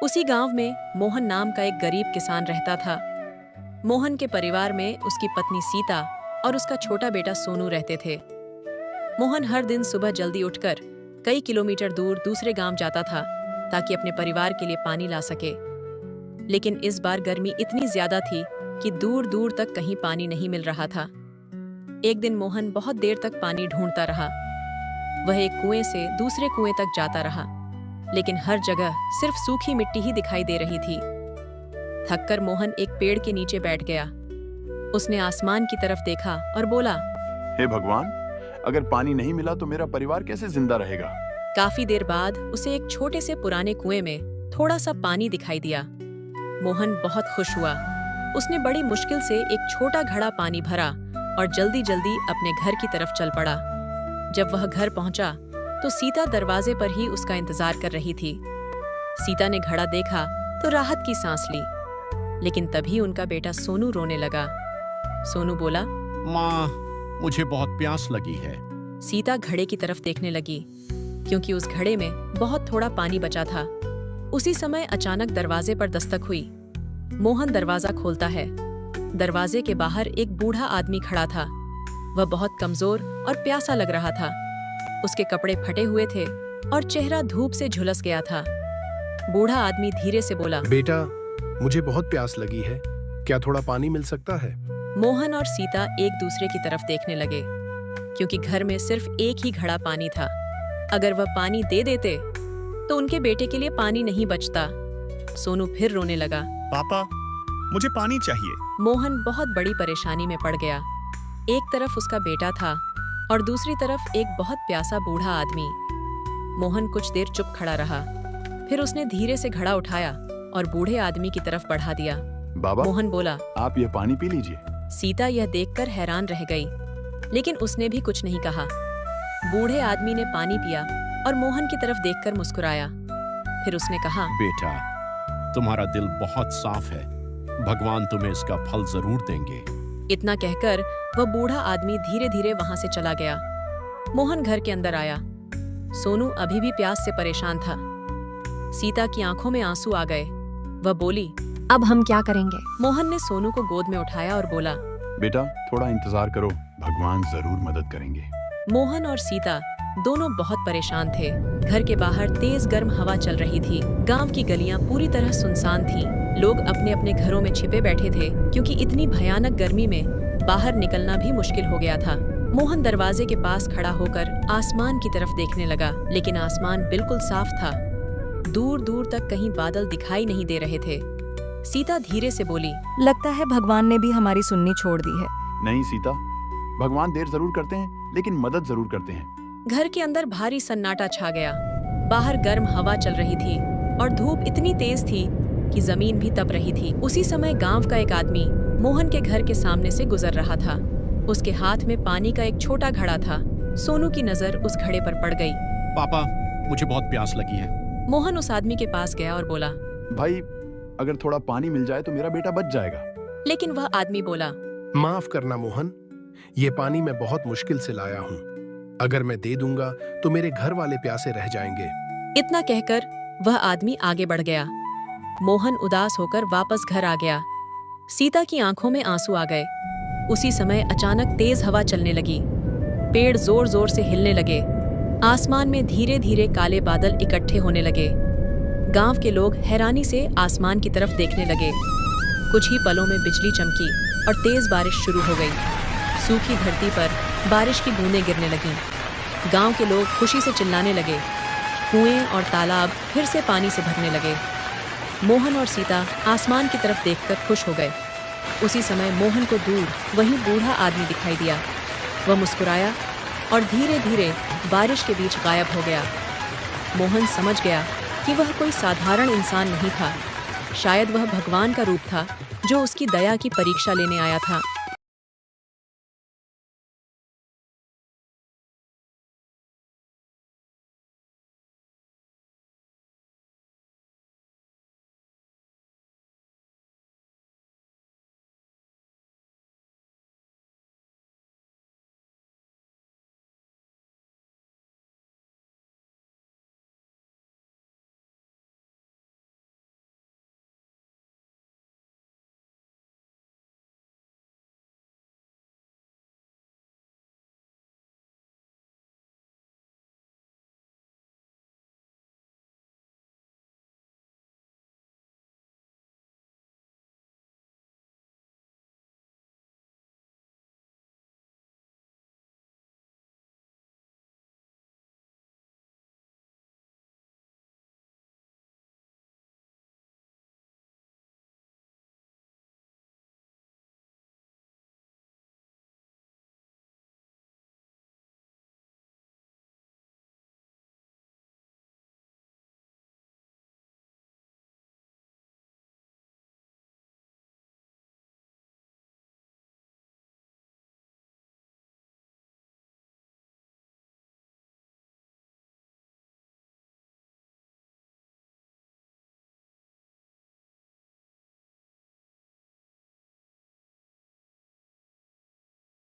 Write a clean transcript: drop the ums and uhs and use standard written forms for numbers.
उसी गांव में मोहन नाम का एक गरीब किसान रहता था। मोहन के परिवार में उसकी पत्नी सीता और उसका छोटा बेटा सोनू रहते थे। मोहन हर दिन सुबह जल्दी उठकर कई किलोमीटर दूर दूसरे गांव जाता था ताकि अपने परिवार के लिए पानी ला सके। लेकिन इस बार गर्मी इतनी ज्यादा थी कि दूर दूर तक कहीं पानी नहीं मिल रहा था। एक दिन मोहन बहुत देर तक पानी ढूंढता रहा। वह एक कुएं से दूसरे कुएं तक जाता रहा, लेकिन हर जगह सिर्फ सूखी मिट्टी ही दिखाई दे रही थी। थककर मोहन एक पेड़ के नीचे बैठ गया। उसने आसमान की तरफ देखा और बोला, हे भगवान, अगर पानी नहीं मिला तो मेरा परिवार कैसे जिंदा रहेगा। काफी देर बाद उसे एक छोटे से पुराने कुएं में थोड़ा सा पानी दिखाई दिया। मोहन बहुत खुश हुआ। उसने बड़ी मुश्किल से एक छोटा घड़ा पानी भरा और जल्दी जल्दी अपने घर की तरफ चल पड़ा। जब वह घर पहुंचा तो सीता दरवाजे पर ही उसका इंतजार कर रही थी। सीता ने घड़ा देखा तो राहत की सांस ली, लेकिन तभी उनका बेटा सोनू रोने लगा। सोनू बोला, माँ, मुझे बहुत प्यास लगी है। सीता घड़े की तरफ देखने लगी, क्योंकि उस घड़े में बहुत थोड़ा पानी बचा था। उसी समय अचानक दरवाजे पर दस्तक हुई। मोहन दरवाजा खोलता है। दरवाजे के बाहर एक बूढ़ा आदमी खड़ा था। वह बहुत कमजोर और प्यासा लग रहा था। उसके कपड़े फटे हुए थे और चेहरा धूप से झुलस गया था। बूढ़ा आदमी धीरे से बोला, बेटा, मुझे बहुत प्यास लगी है, क्या थोड़ा पानी मिल सकता है? मोहन और सीता एक दूसरे की तरफ देखने लगे, क्योंकि घर में सिर्फ एक ही घड़ा पानी था। अगर वह पानी दे देते तो उनके बेटे के लिए पानी नहीं बचता। सोनू फिर रोने लगा। पापा, मुझे पानी चाहिए। मोहन बहुत बड़ी परेशानी में पड़ गया। एक तरफ उसका बेटा था और दूसरी तरफ एक बहुत प्यासा बूढ़ा आदमी। मोहन कुछ देर चुप खड़ा रहा। फिर उसने धीरे से घड़ा उठाया और बूढ़े आदमी की तरफ बढ़ा दिया। बाबा, मोहन बोला, आप यह पानी पी लीजिए। सीता यह देखकर हैरान रह गई, लेकिन उसने भी कुछ नहीं कहा। बूढ़े आदमी ने पानी पिया और मोहन की तरफ देखकर मुस्कुराया। फिर उसने कहा, बेटा, तुम्हारा दिल बहुत साफ है। भगवान तुम्हें इसका फल जरूर देंगे। इतना कहकर वह बूढ़ा आदमी धीरे धीरे वहां से चला गया। मोहन घर के अंदर आया। सोनू अभी भी प्यास से परेशान था। सीता की आंखों में आंसू आ गए। वह बोली, अब हम क्या करेंगे? मोहन ने सोनू को गोद में उठाया और बोला, बेटा, थोड़ा इंतजार करो, भगवान जरूर मदद करेंगे। मोहन और सीता दोनों बहुत परेशान थे। घर के बाहर तेज गर्म हवा चल रही थी। गांव की गलियां पूरी तरह सुनसान थीं। लोग अपने अपने घरों में छिपे बैठे थे, क्योंकि इतनी भयानक गर्मी में बाहर निकलना भी मुश्किल हो गया था। मोहन दरवाजे के पास खड़ा होकर आसमान की तरफ देखने लगा, लेकिन आसमान बिल्कुल साफ था। दूर दूर तक कहीं बादल दिखाई नहीं दे रहे थे। सीता धीरे से बोली, लगता है भगवान ने भी हमारी सुननी छोड़ दी है। नहीं सीता, भगवान देर जरूर करते हैं, लेकिन मदद जरूर करते हैं। घर के अंदर भारी सन्नाटा छा गया। बाहर गर्म हवा चल रही थी और धूप इतनी तेज थी कि जमीन भी तप रही थी। उसी समय गांव का एक आदमी मोहन के घर के सामने से गुजर रहा था। उसके हाथ में पानी का एक छोटा घड़ा था। सोनू की नजर उस घड़े पर पड़ गई। पापा, मुझे बहुत प्यास लगी है। मोहन उस आदमी के पास गया और बोला, भाई, अगर थोड़ा पानी मिल जाए तो मेरा बेटा बच जाएगा। लेकिन वह आदमी बोला, माफ करना मोहन, ये पानी मैं बहुत मुश्किल से लाया हूँ। अगर मैं दे दूंगा तो मेरे घर वाले प्यासे रह जाएंगे। इतना कहकर वह आदमी आगे बढ़ गया। मोहन उदास होकर वापस घर आ गया। सीता की आंखों में आंसू आ गए। उसी समय अचानक तेज हवा चलने लगी। पेड़ जोर जोर से हिलने लगे। आसमान में धीरे धीरे काले बादल इकट्ठे होने लगे। गांव के लोग हैरानी से आसमान की तरफ देखने लगे। कुछ ही पलों में बिजली चमकी और तेज बारिश शुरू हो गई। सूखी धरती पर बारिश की बूंदें गिरने लगीं। गांव के लोग खुशी से चिल्लाने लगे। कुएं और तालाब फिर से पानी से भरने लगे। मोहन और सीता आसमान की तरफ देखकर खुश हो गए। उसी समय मोहन को दूर वहीं बूढ़ा आदमी दिखाई दिया। वह मुस्कुराया और धीरे धीरे बारिश के बीच गायब हो गया। मोहन समझ गया कि वह कोई साधारण इंसान नहीं था। शायद वह भगवान का रूप था, जो उसकी दया की परीक्षा लेने आया था।